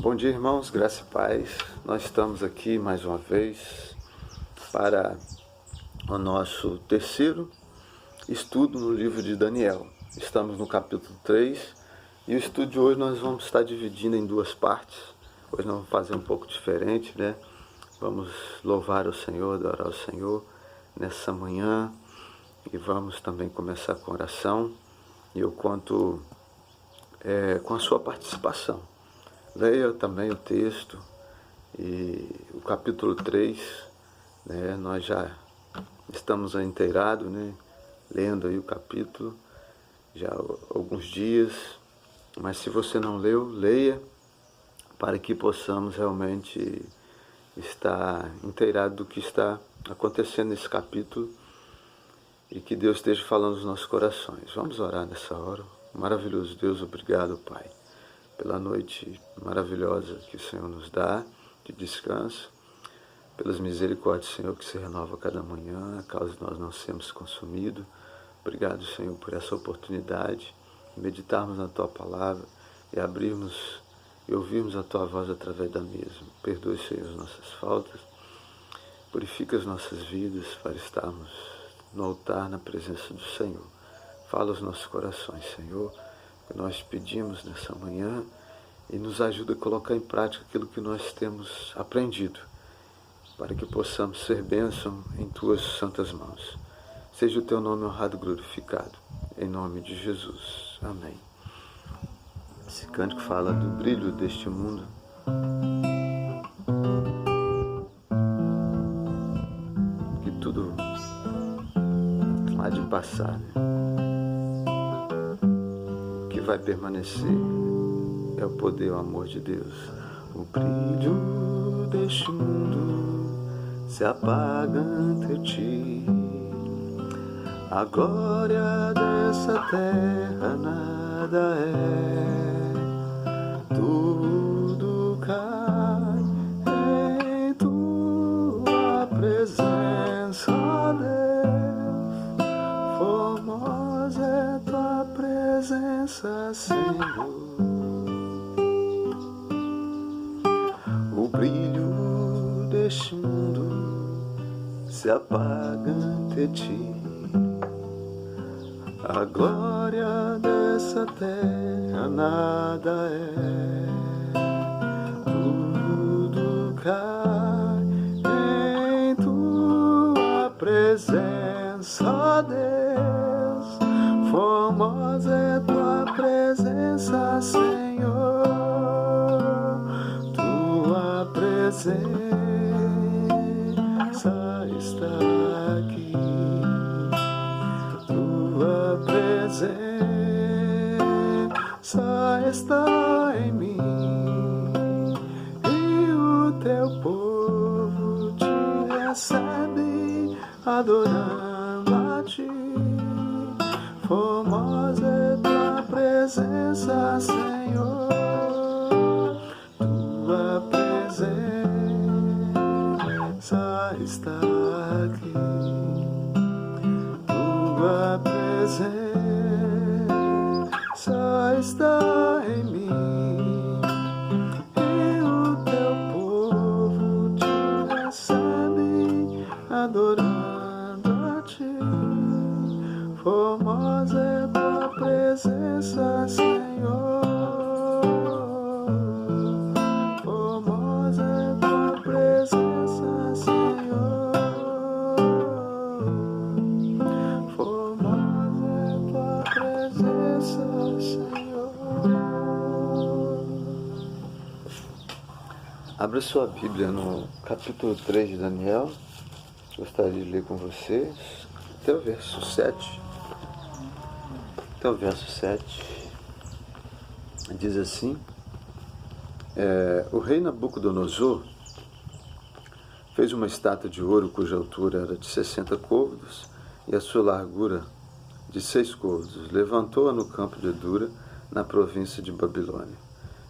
Bom dia, irmãos, graça e paz. Nós estamos aqui mais uma vez para o nosso terceiro estudo no livro de Daniel. Estamos no capítulo 3 e o estudo de hoje nós vamos estar dividindo em duas partes. Hoje nós vamos fazer um pouco diferente, né? Vamos louvar o Senhor, adorar o Senhor nessa manhã e vamos também começar com oração. E eu conto com a sua participação. Leia também o texto e o capítulo 3, né, nós já estamos inteirados, né, lendo aí o capítulo já há alguns dias, mas se você não leu, leia para que possamos realmente estar inteirados do que está acontecendo nesse capítulo e que Deus esteja falando nos nossos corações. Vamos orar nessa hora. Maravilhoso Deus, obrigado, Pai, pela noite maravilhosa que o Senhor nos dá de descanso, pelas misericórdias, Senhor, que se renova a cada manhã, a causa de nós não sermos consumidos. Obrigado, Senhor, por essa oportunidade de meditarmos na Tua Palavra e abrirmos e ouvirmos a Tua voz através da mesma. Perdoe, Senhor, as nossas faltas, purifica as nossas vidas para estarmos no altar, na presença do Senhor. Fala aos nossos corações, Senhor, que nós pedimos nessa manhã e nos ajuda a colocar em prática aquilo que nós temos aprendido, para que possamos ser bênção em Tuas santas mãos. Seja o Teu nome honrado e glorificado, em nome de Jesus. Amém. Esse cântico fala do brilho deste mundo. Que tudo há de passar, né? Que vai permanecer é o poder e o amor de Deus. O brilho deste mundo se apaga ante Ti, a glória dessa terra nada é, tudo cai em Tua presença, Deus. Formosa é Tua presença, Senhor. O brilho deste mundo se apaga ante Ti, a glória dessa terra nada é, tudo cai em Tua presença, Deus. Formosa é Tua presença, Senhor. Tua presença está aqui. Tua presença está em mim, e o Teu povo Te recebe, adorando a Ti. Formosa é Tua presença, Senhor. Tua presença está aqui. Tua presença está em mim, e o Teu povo Te recebe, adorando a Ti. Formosa é Tua presença, Senhor. Formosa é Tua presença, Senhor. Formosa é Tua presença, Senhor. Abra sua Bíblia no capítulo 3 de Daniel. Gostaria de ler com vocês até o verso 7. Até o verso 7. Diz assim: o rei Nabucodonosor fez uma estátua de ouro cuja altura era de 60 côvados e a sua largura de 6 côvados. Levantou-a no campo de Dura, na província de Babilônia.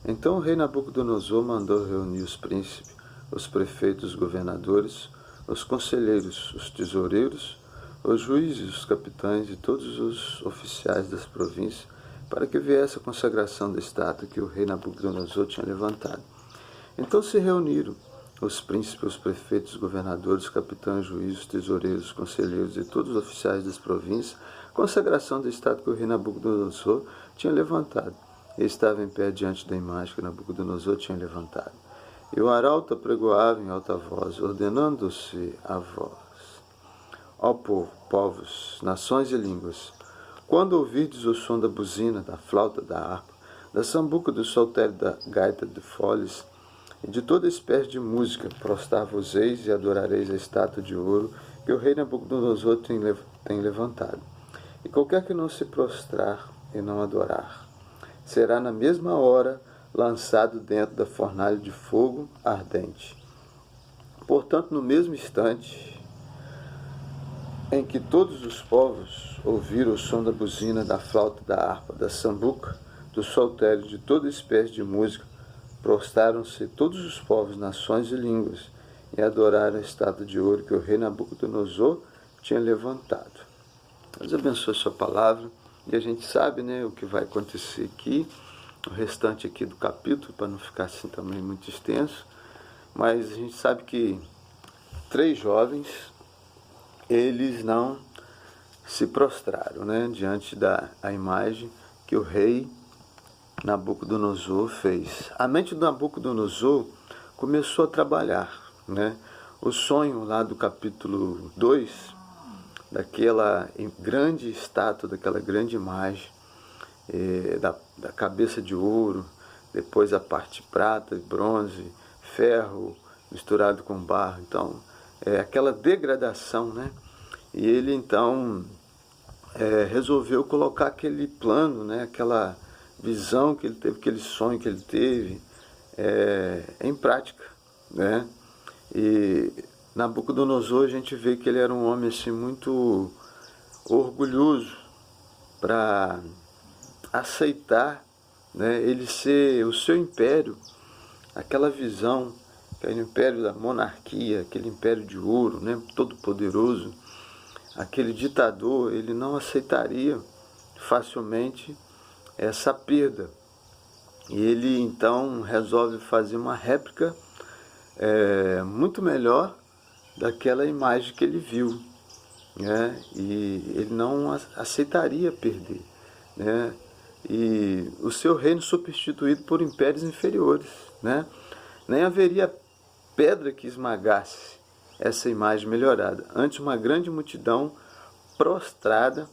Então o rei Nabucodonosor mandou reunir os príncipes, os prefeitos, os governadores, os conselheiros, os tesoureiros, os juízes, os capitães e todos os oficiais das províncias, para que viesse a consagração da estátua que o rei Nabucodonosor tinha levantado. Então se reuniram os príncipes, os prefeitos, os governadores, os capitães, juízes, tesoureiros, conselheiros e todos os oficiais das províncias, consagração do estado que o rei Nabucodonosor tinha levantado. Ele estava em pé diante da imagem que Nabucodonosor tinha levantado. E o arauto apregoava em alta voz, ordenando-se a voz: ó povo, povos, nações e línguas, quando ouvirdes o som da buzina, da flauta, da harpa, da sambuca, do saltério, da gaita, de foles, e de toda espécie de música, prostrar-vos-eis e adorareis a estátua de ouro que o rei Nabucodonosor tem levantado. E qualquer que não se prostrar e não adorar, será na mesma hora lançado dentro da fornalha de fogo ardente. Portanto, no mesmo instante em que todos os povos ouviram o som da buzina, da flauta, da harpa, da sambuca, do saltério, de toda espécie de música, prostraram-se todos os povos, nações e línguas, e adoraram a estátua de ouro que o rei Nabucodonosor tinha levantado. Deus abençoe a sua palavra, e a gente sabe, né, o que vai acontecer aqui, o restante aqui do capítulo, para não ficar assim também muito extenso, mas a gente sabe que 3 jovens, eles não se prostraram, né, diante da imagem que o rei Nabucodonosor fez. A mente do Nabucodonosor começou a trabalhar, né? O sonho lá do capítulo 2, daquela grande estátua, daquela grande imagem, da cabeça de ouro, depois a parte prata, bronze, ferro misturado com barro. Então, aquela degradação, né? E ele então resolveu colocar aquele plano, né? Aquela visão que ele teve, aquele sonho que ele teve, em prática, né? E Nabucodonosor, a gente vê que ele era um homem assim muito orgulhoso para aceitar, né, ele ser o seu império, aquela visão, aquele império da monarquia, aquele império de ouro, né, todo poderoso, aquele ditador, ele não aceitaria facilmente essa perda. E ele então resolve fazer uma réplica muito melhor daquela imagem que ele viu, né? E ele não aceitaria perder, né? E o seu reino substituído por impérios inferiores, né? Nem haveria pedra que esmagasse essa imagem melhorada, antes uma grande multidão prostrada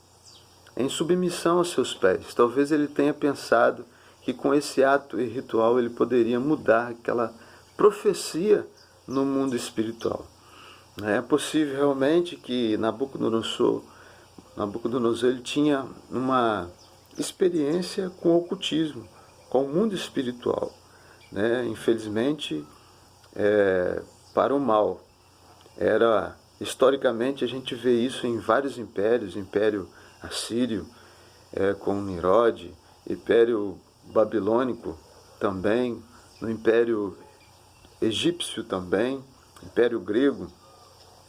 em submissão aos seus pés. Talvez ele tenha pensado que com esse ato e ritual ele poderia mudar aquela profecia no mundo espiritual. É possível realmente que Nabucodonosor ele tinha uma experiência com o ocultismo, com o mundo espiritual, né? Infelizmente, para o mal. Historicamente, a gente vê isso em vários impérios, Império Assírio, com Nirode, Império Babilônico também, no Império Egípcio também, Império Grego,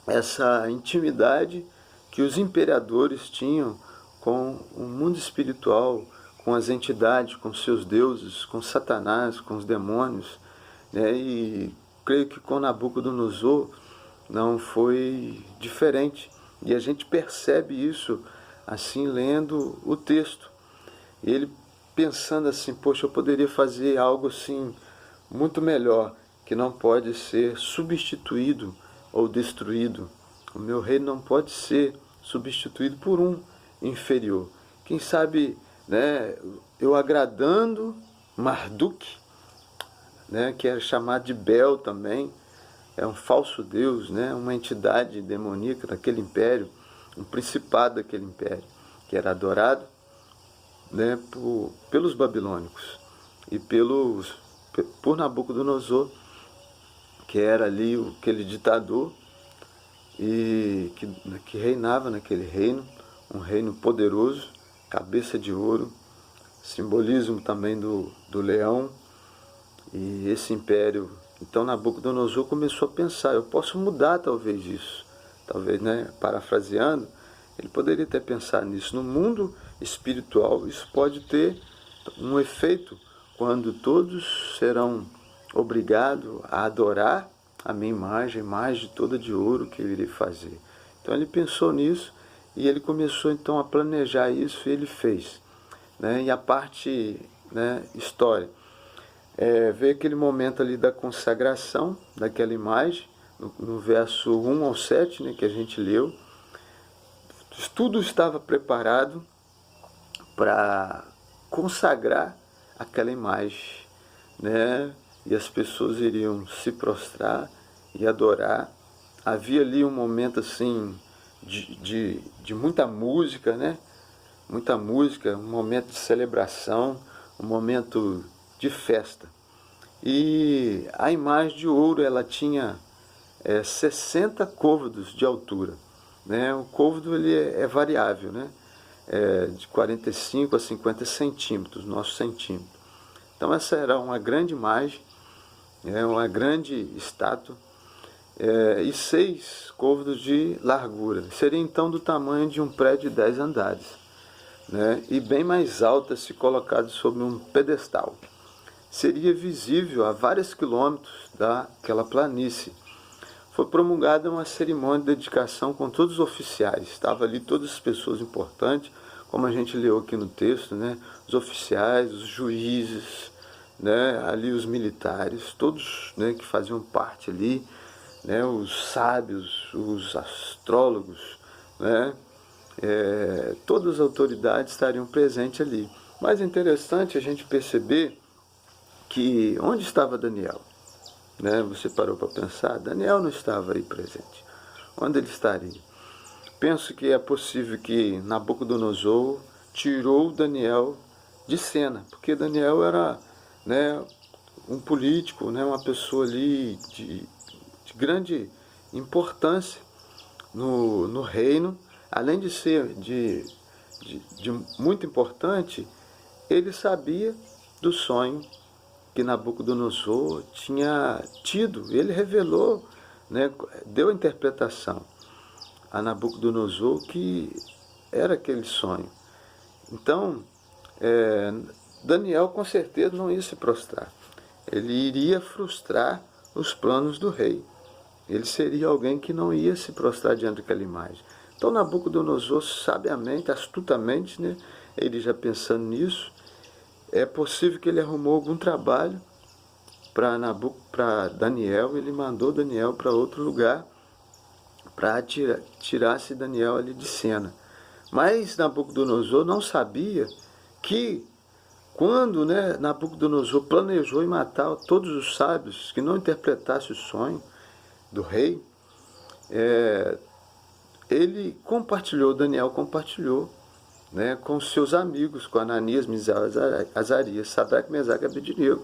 essa intimidade que os imperadores tinham com o mundo espiritual, com as entidades, com seus deuses, com Satanás, com os demônios, né? E creio que com Nabucodonosor não foi diferente. E a gente percebe isso assim lendo o texto. Ele pensando assim, poxa, eu poderia fazer algo assim muito melhor, que não pode ser substituído ou destruído. O meu reino não pode ser substituído por um inferior. Quem sabe, né, eu agradando Marduk, né, que era chamado de Bel também, é um falso deus, né, uma entidade demoníaca daquele império, um principado daquele império, que era adorado, né, pelos babilônicos e por Nabucodonosor, que era ali aquele ditador e que reinava naquele reino, um reino poderoso, cabeça de ouro, simbolismo também do leão, e esse império. Então Nabucodonosor começou a pensar, eu posso mudar talvez isso, talvez, né, parafraseando, ele poderia ter pensado nisso. No mundo espiritual isso pode ter um efeito quando todos serão obrigado a adorar a minha imagem toda de ouro que eu irei fazer. Então ele pensou nisso e ele começou então a planejar isso e ele fez. Né? E a parte, né, história, veio aquele momento ali da consagração daquela imagem, no verso 1 ao 7, né, que a gente leu. Tudo estava preparado para consagrar aquela imagem, né? E as pessoas iriam se prostrar e adorar. Havia ali um momento assim de muita música, né? Muita música, um momento de celebração, um momento de festa. E a imagem de ouro, ela tinha 60 côvados de altura. Né? O côvado ele é variável, né? De 45 a 50 centímetros, nosso centímetro. Então essa era uma grande imagem, uma grande estátua, e 6 côvados de largura. Seria então do tamanho de um prédio de 10 andares, né? E bem mais alta se colocado sobre um pedestal. Seria visível a vários quilômetros daquela planície. Foi promulgada uma cerimônia de dedicação com todos os oficiais. Estava ali todas as pessoas importantes, como a gente leu aqui no texto, né? Os oficiais, os juízes, né? Ali os militares, todos, né, que faziam parte ali, né? Os sábios, os astrólogos, né? Todas as autoridades estariam presentes ali. Mas é interessante a gente perceber que onde estava Daniel? Né? Você parou para pensar? Daniel não estava aí presente. Onde ele estaria? Penso que é possível que Nabucodonosor tirou Daniel de cena, porque Daniel era, né, um político, né, uma pessoa ali de grande importância no reino. Além de ser de muito importante, ele sabia do sonho que Nabucodonosor tinha tido. Ele revelou, né, deu a interpretação a Nabucodonosor que era aquele sonho. Então, Daniel com certeza não ia se prostrar. Ele iria frustrar os planos do rei. Ele seria alguém que não ia se prostrar diante daquela imagem. Então Nabucodonosor, sabiamente, astutamente, né, ele já pensando nisso, é possível que ele arrumou algum trabalho para Daniel. Ele mandou Daniel para outro lugar para tirasse Daniel ali de cena. Mas Nabucodonosor não sabia que quando, né, Nabucodonosor planejou em matar todos os sábios que não interpretassem o sonho do rei, Daniel compartilhou, né, com seus amigos, com Ananias, Misael, Azarias, Sadraque, Mesaque e Abednego,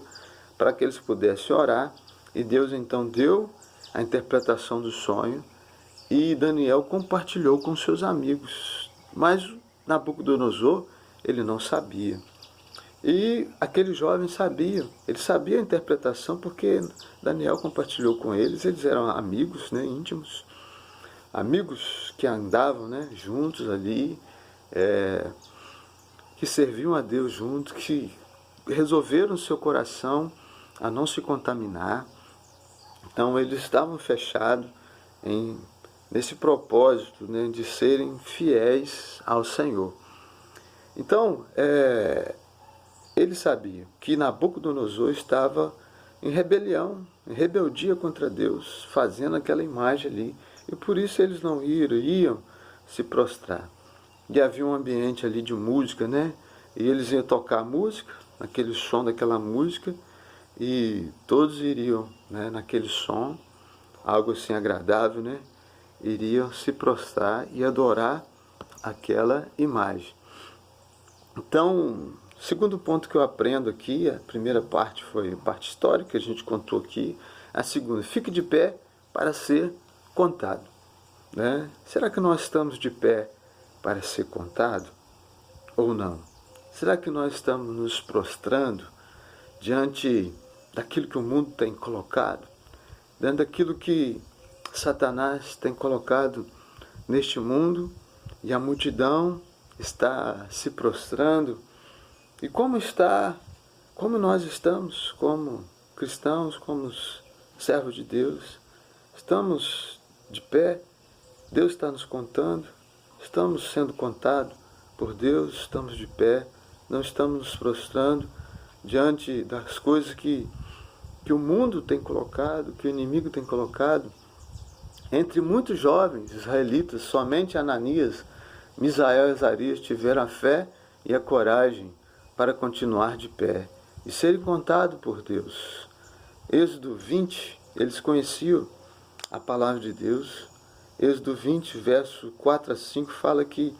para que eles pudessem orar. E Deus então deu a interpretação do sonho e Daniel compartilhou com seus amigos. Mas Nabucodonosor, ele não sabia. E aquele jovem sabia, ele sabia a interpretação porque Daniel compartilhou com eles. Eles eram amigos, né, íntimos, amigos que andavam, né, juntos ali, que serviam a Deus juntos, que resolveram no seu coração a não se contaminar. Então eles estavam fechados nesse propósito, né, de serem fiéis ao Senhor. Então, ele sabia que Nabucodonosor estava em rebelião, em rebeldia contra Deus, fazendo aquela imagem ali. E por isso eles não iam se prostrar. E havia um ambiente ali de música, né? E eles iam tocar música, naquele som daquela música, e todos iriam, né, naquele som, algo assim agradável, né? Iriam se prostrar e adorar aquela imagem. Então, segundo ponto que eu aprendo aqui, a primeira parte foi a parte histórica que a gente contou aqui. A segunda, fique de pé para ser contado. Né? Será que nós estamos de pé para ser contado ou não? Será que nós estamos nos prostrando diante daquilo que o mundo tem colocado? Diante daquilo que Satanás tem colocado neste mundo e a multidão está se prostrando? E como nós estamos como cristãos, como servos de Deus, estamos de pé, Deus está nos contando, estamos sendo contados por Deus, estamos de pé, não estamos nos prostrando diante das coisas que o mundo tem colocado, que o inimigo tem colocado. Entre muitos jovens israelitas, somente Ananias, Misael e Azarias tiveram a fé e a coragem para continuar de pé e serem contados por Deus. Êxodo 20, eles conheciam a palavra de Deus. Êxodo 20, verso 4 a 5, fala que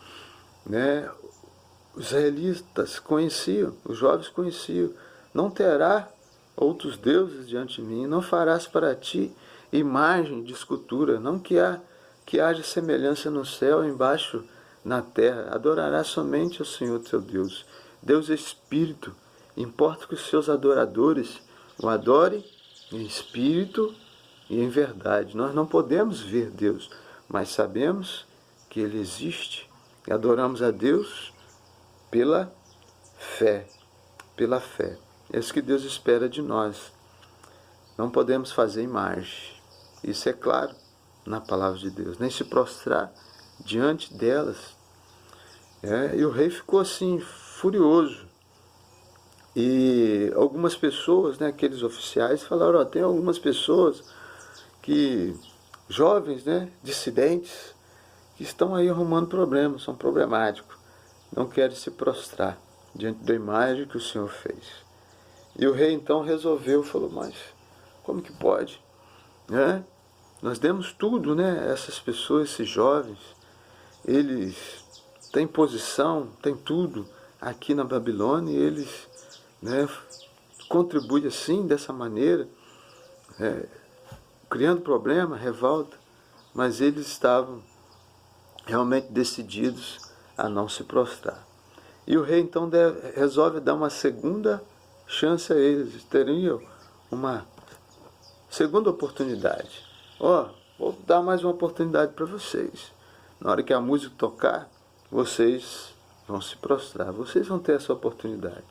os israelitas conheciam, os jovens conheciam: não terá outros deuses diante de mim, não farás para ti imagem de escultura, não que haja semelhança no céu, embaixo na terra. Adorarás somente ao Senhor teu Deus. Deus é Espírito, importa que os seus adoradores o adorem em espírito e em verdade. Nós não podemos ver Deus, mas sabemos que Ele existe e adoramos a Deus pela fé. Pela fé. É isso que Deus espera de nós. Não podemos fazer imagem. Isso é claro na palavra de Deus. Nem se prostrar diante delas. E o rei ficou assim, furioso. E algumas pessoas, aqueles oficiais, falaram: tem algumas pessoas jovens, dissidentes, que estão aí arrumando problemas, são problemáticos, não querem se prostrar diante da imagem que o Senhor fez. E o rei então resolveu, falou: mas como que pode? Nós demos tudo, essas pessoas, esses jovens, eles têm posição, têm tudo aqui na Babilônia, e eles contribuem assim, dessa maneira, criando problema, revolta, mas eles estavam realmente decididos a não se prostrar. E o rei então resolve dar uma segunda chance a eles, teriam uma segunda oportunidade. Vou dar mais uma oportunidade para vocês. Na hora que a música tocar, vocês vão se prostrar, vocês vão ter essa oportunidade.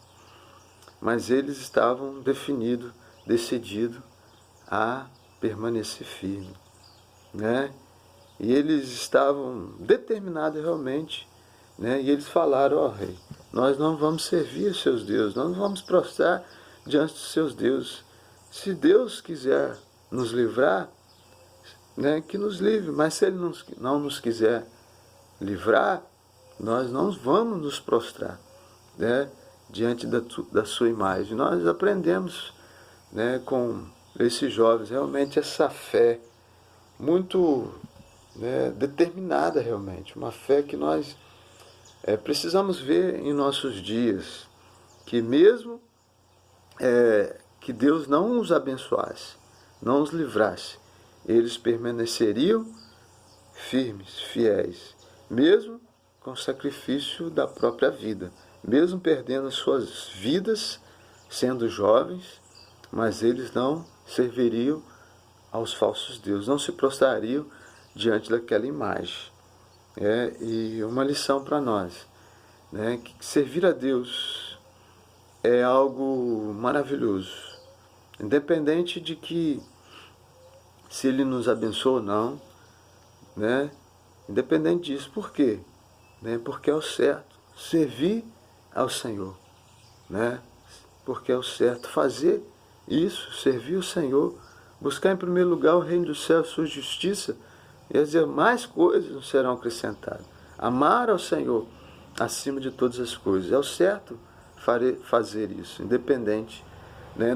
Mas eles estavam decididos a permanecer firmes, E eles estavam determinados realmente, E eles falaram: rei, nós não vamos servir os seus deuses, nós não vamos prostrar diante dos seus deuses. Se Deus quiser nos livrar, que nos livre, mas se Ele não nos quiser livrar, nós não vamos nos prostrar, diante da sua imagem. Nós aprendemos, com esses jovens, realmente essa fé muito determinada, realmente, uma fé que nós precisamos ver em nossos dias, que mesmo que Deus não os abençoasse, não os livrasse, eles permaneceriam firmes, fiéis, mesmo com o sacrifício da própria vida, mesmo perdendo suas vidas, sendo jovens, mas eles não serviriam aos falsos deuses, não se prostrariam diante daquela imagem. E uma lição para nós, que servir a Deus é algo maravilhoso, independente de que se Ele nos abençoa ou não, independente disso. Por quê? Porque é o certo servir ao Senhor, porque é o certo fazer isso, servir o Senhor, buscar em primeiro lugar o reino do céu, a sua justiça, e as demais coisas nos serão acrescentadas. Amar ao Senhor acima de todas as coisas. É o certo fazer isso, independente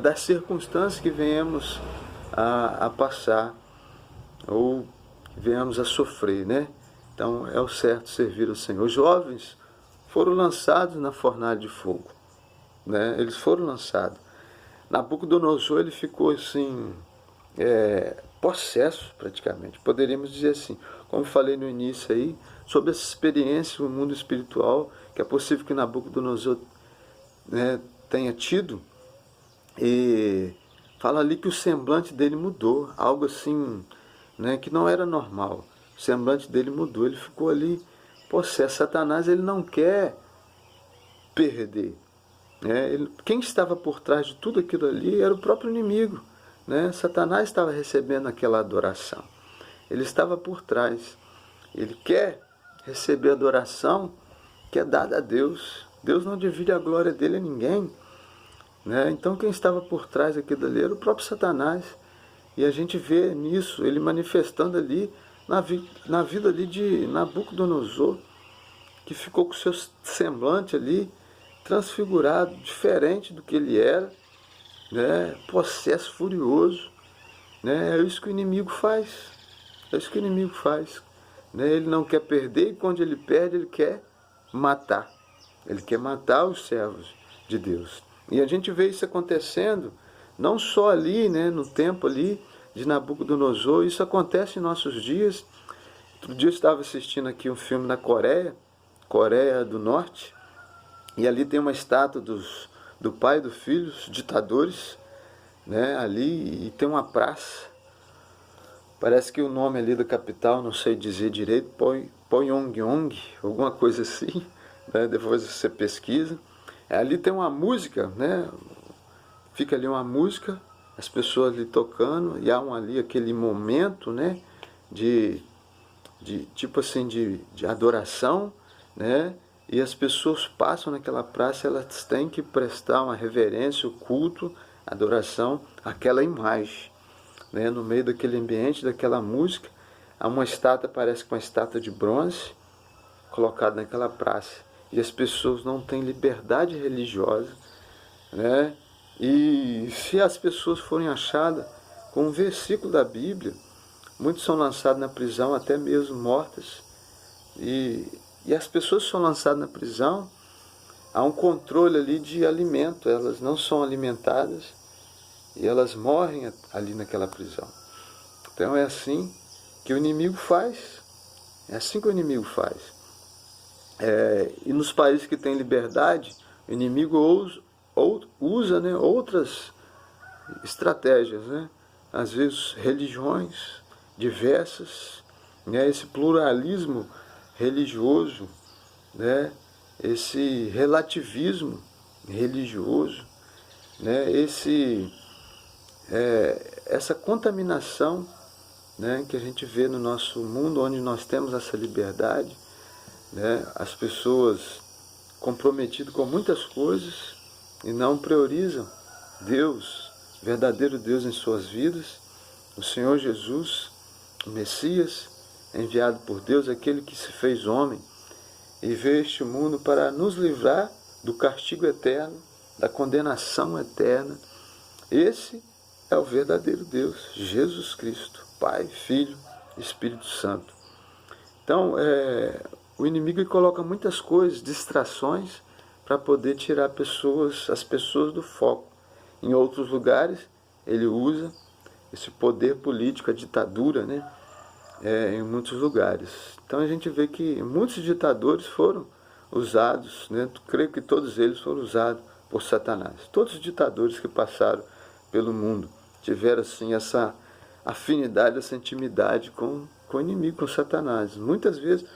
das circunstâncias que venhamos a passar ou que venhamos a sofrer. Então é o certo servir ao Senhor. Os jovens foram lançados na fornalha de fogo. Eles foram lançados. Nabucodonosor, ele ficou assim, possesso praticamente, poderíamos dizer assim, como falei no início aí, sobre essa experiência no mundo espiritual, que é possível que Nabucodonosor tenha tido, e fala ali que o semblante dele mudou, algo assim, que não era normal. O semblante dele mudou, ele ficou ali possesso. Satanás, ele não quer perder, Quem estava por trás de tudo aquilo ali era o próprio inimigo. Satanás estava recebendo aquela adoração. Ele estava por trás. Ele quer receber a adoração que é dada a Deus. Deus não divide a glória dele a ninguém. Então quem estava por trás daquilo ali era o próprio Satanás. E a gente vê nisso, ele manifestando ali na vida ali de Nabucodonosor, que ficou com o seu semblante ali transfigurado, diferente do que ele era, possesso furioso. É isso que o inimigo faz. É isso que o inimigo faz. Ele não quer perder, e quando ele perde, ele quer matar. Ele quer matar os servos de Deus. E a gente vê isso acontecendo, não só ali, no tempo ali de Nabucodonosor, isso acontece em nossos dias. Outro dia eu estava assistindo aqui um filme na Coreia do Norte, e ali tem uma estátua do pai e do filho, os ditadores, ali, e tem uma praça. Parece que o nome ali da capital, não sei dizer direito, Pyongyang, alguma coisa assim, depois você pesquisa. Ali tem uma música, fica ali uma música, as pessoas ali tocando, e há ali aquele momento, de tipo assim, de adoração, e as pessoas passam naquela praça, elas têm que prestar uma reverência, o culto, adoração àquela imagem. No meio daquele ambiente, daquela música, há uma estátua, parece que uma estátua de bronze, colocada naquela praça. E as pessoas não têm liberdade religiosa, E se as pessoas forem achadas com um versículo da Bíblia, muitos são lançados na prisão, até mesmo mortas. E as pessoas que são lançadas na prisão, há um controle ali de alimento, elas não são alimentadas, e elas morrem ali naquela prisão. Então é assim que o inimigo faz. É assim que o inimigo faz. E nos países que têm liberdade, o inimigo usa outras estratégias. Às vezes religiões diversas, esse pluralismo religioso, esse relativismo religioso, essa contaminação, que a gente vê no nosso mundo, onde nós temos essa liberdade, as pessoas comprometidas com muitas coisas e não priorizam Deus, verdadeiro Deus em suas vidas, o Senhor Jesus, o Messias, enviado por Deus, aquele que se fez homem e veio a este mundo para nos livrar do castigo eterno, da condenação eterna. Esse é o verdadeiro Deus, Jesus Cristo, Pai, Filho, Espírito Santo. Então, o inimigo coloca muitas coisas, distrações, para poder tirar as pessoas do foco. Em outros lugares, ele usa esse poder político, a ditadura, em muitos lugares. Então a gente vê que muitos ditadores foram usados, creio que todos eles foram usados por Satanás. Todos os ditadores que passaram pelo mundo tiveram assim essa afinidade, essa intimidade com o inimigo, com Satanás. Muitas vezes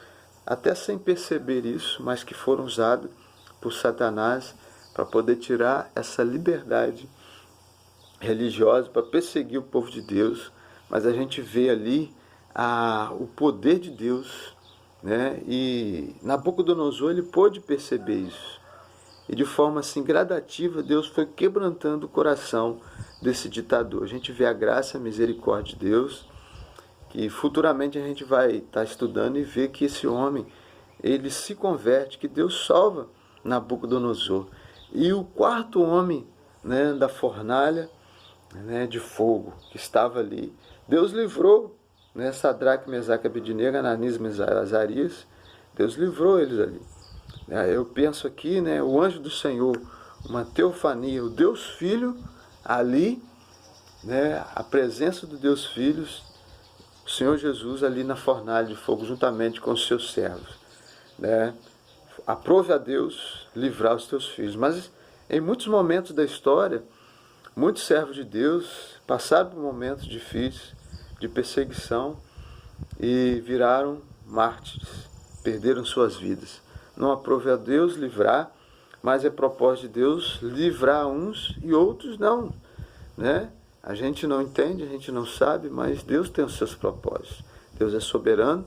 até sem perceber isso, mas que foram usados por Satanás para poder tirar essa liberdade religiosa, para perseguir o povo de Deus. Mas a gente vê ali o poder de Deus, e Nabucodonosor ele pôde perceber isso. E de forma assim gradativa, Deus foi quebrantando o coração desse ditador. A gente vê a graça e a misericórdia de Deus, que futuramente a gente vai estar estudando e ver que esse homem, ele se converte, que Deus salva Nabucodonosor. E o quarto homem, da fornalha, de fogo, que estava ali, Deus livrou, Sadraque, Mesaque, Abednego, Ananias, Misael, Azarias, Deus livrou eles ali. Eu penso aqui, o anjo do Senhor, uma teofania, o Deus Filho ali, a presença do Deus Filho, o Senhor Jesus ali na fornalha de fogo, juntamente com os seus servos. Aprove a Deus livrar os teus filhos. Mas em muitos momentos da história, muitos servos de Deus passaram por momentos difíceis, de perseguição, e viraram mártires, perderam suas vidas. Não aprove a Deus livrar, mas é propósito de Deus livrar uns e outros não, né? A gente não entende, a gente não sabe, mas Deus tem os seus propósitos. Deus é soberano.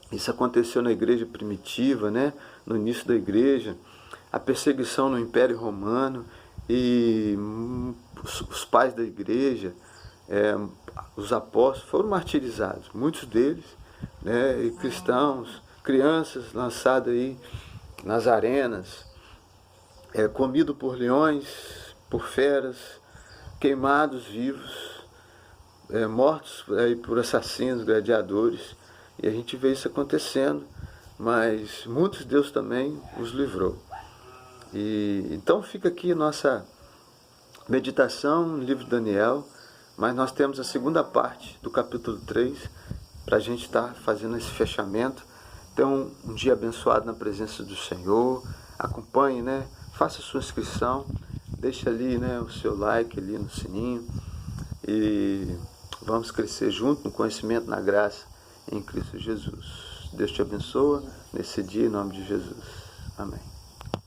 Isso aconteceu na igreja primitiva, né? No início da igreja, a perseguição no Império Romano, e os pais da igreja, os apóstolos foram martirizados, muitos deles, né? E cristãos, crianças lançadas aí nas arenas, comido por leões, por feras, queimados vivos, mortos aí por assassinos, gladiadores. E a gente vê isso acontecendo, mas muitos Deus também os livrou. E então fica aqui nossa meditação no livro de Daniel, mas nós temos a segunda parte do capítulo 3 para a gente estar fazendo esse fechamento. Então, um dia abençoado na presença do Senhor. Acompanhe, né? Faça a sua inscrição, deixe ali, né, o seu like ali no sininho, e vamos crescer junto no conhecimento, na graça em Cristo Jesus. Deus te abençoe nesse dia, em nome de Jesus. Amém.